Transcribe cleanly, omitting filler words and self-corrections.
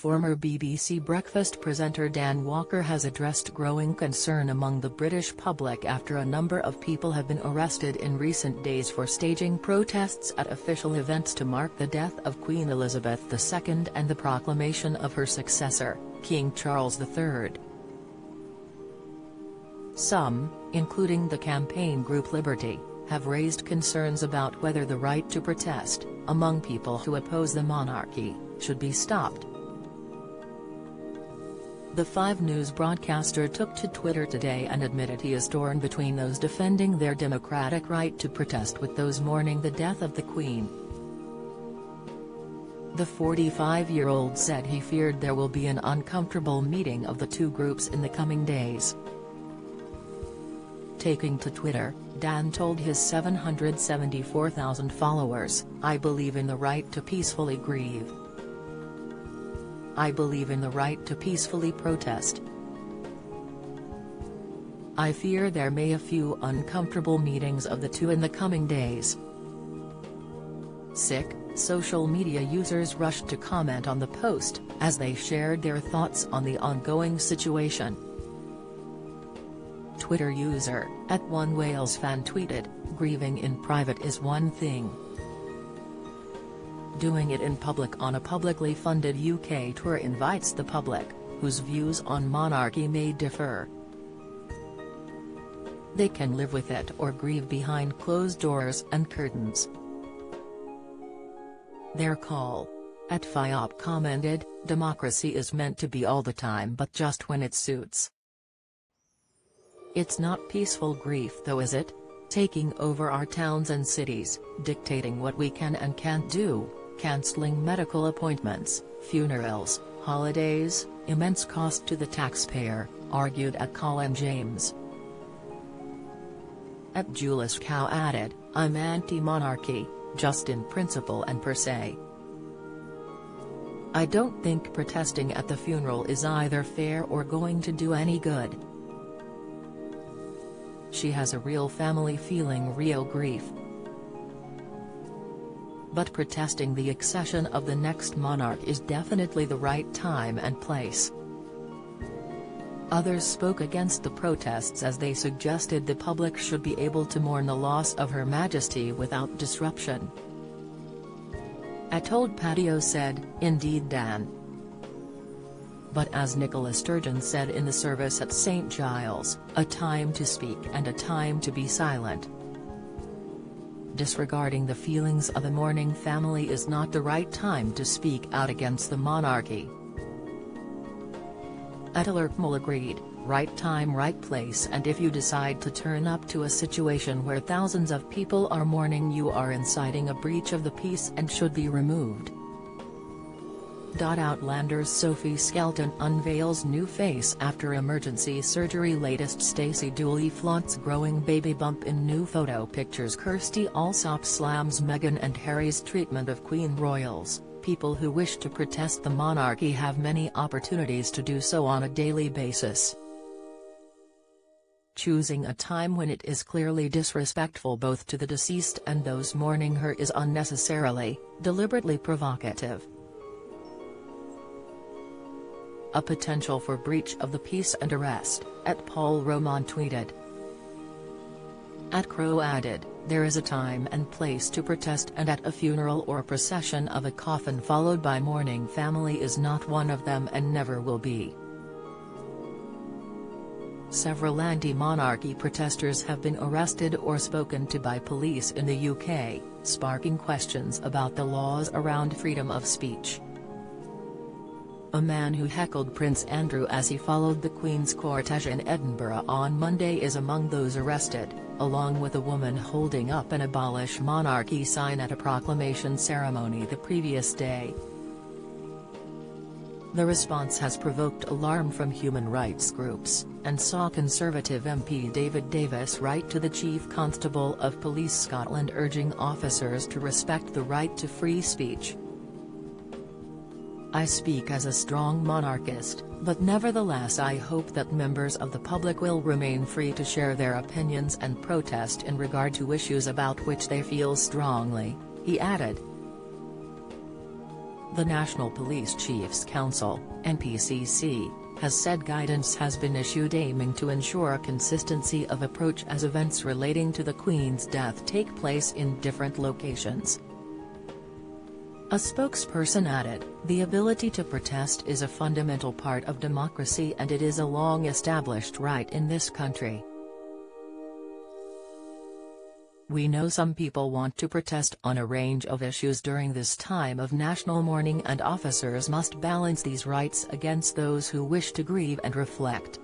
Former BBC Breakfast presenter Dan Walker has addressed growing concern among the British public after a number of people have been arrested in recent days for staging protests at official events to mark the death of Queen Elizabeth II and the proclamation of her successor, King Charles III. Some, including the campaign group Liberty, have raised concerns about whether the right to protest, among people who oppose the monarchy, should be stopped. The 5 News broadcaster took to Twitter today and admitted he is torn between those defending their democratic right to protest with those mourning the death of the Queen. The 45-year-old said he feared there will be an uncomfortable meeting of the two groups in the coming days. Taking to Twitter, Dan told his 774,000 followers, "I believe in the right to peacefully grieve. I believe in the right to peacefully protest. I fear there may be a few uncomfortable meetings of the two in the coming days." Social media users rushed to comment on the post, as they shared their thoughts on the ongoing situation. Twitter user @OneWalesFan tweeted, "Grieving in private is one thing. Doing it in public on a publicly funded UK tour invites the public, whose views on monarchy may differ. They can live with it or grieve behind closed doors and curtains. Their call." @Fiop commented, "Democracy is meant to be all the time but just when it suits. It's not peaceful grief though, is it? Taking over our towns and cities, dictating what we can and can't do, cancelling medical appointments, funerals, holidays, immense cost to the taxpayer," argued Colin James. @Julius Cow added, "I'm anti-monarchy, just in principle and per se. I don't think protesting at the funeral is either fair or going to do any good. She has a real family feeling real grief. But protesting the accession of the next monarch is definitely the right time and place." Others spoke against the protests as they suggested the public should be able to mourn the loss of Her Majesty without disruption. Old Patio said, "Indeed, Dan. But as Nicola Sturgeon said in the service at St Giles, a time to speak and a time to be silent. Disregarding the feelings of a mourning family is not the right time to speak out against the monarchy." @Alertmul agreed, "Right time, right place, and if you decide to turn up to a situation where thousands of people are mourning, you are inciting a breach of the peace and should be removed." Outlander's Sophie Skelton unveils new face after emergency surgery. Latest Stacey Dooley flaunts growing baby bump in new photo pictures. Kirstie Allsopp slams Meghan and Harry's treatment of Queen royals. People who wish to protest the monarchy have many opportunities to do so on a daily basis. Choosing a time when it is clearly disrespectful both to the deceased and those mourning her is unnecessarily, deliberately provocative. A potential for breach of the peace and arrest, @Paul Roman tweeted. @Crow added, "There is a time and place to protest, and at a funeral or procession of a coffin followed by mourning family is not one of them and never will be." Several anti-monarchy protesters have been arrested or spoken to by police in the UK, sparking questions about the laws around freedom of speech. A man who heckled Prince Andrew as he followed the Queen's cortege in Edinburgh on Monday is among those arrested, along with a woman holding up an "Abolish Monarchy" sign at a proclamation ceremony the previous day. The response has provoked alarm from human rights groups, and saw Conservative MP David Davis write to the Chief Constable of Police Scotland urging officers to respect the right to free speech. "I speak as a strong monarchist, but nevertheless I hope that members of the public will remain free to share their opinions and protest in regard to issues about which they feel strongly," he added. The National Police Chiefs Council, NPCC, has said guidance has been issued aiming to ensure a consistency of approach as events relating to the Queen's death take place in different locations. A spokesperson added, "The ability to protest is a fundamental part of democracy and it is a long-established right in this country. We know some people want to protest on a range of issues during this time of national mourning and officers must balance these rights against those who wish to grieve and reflect."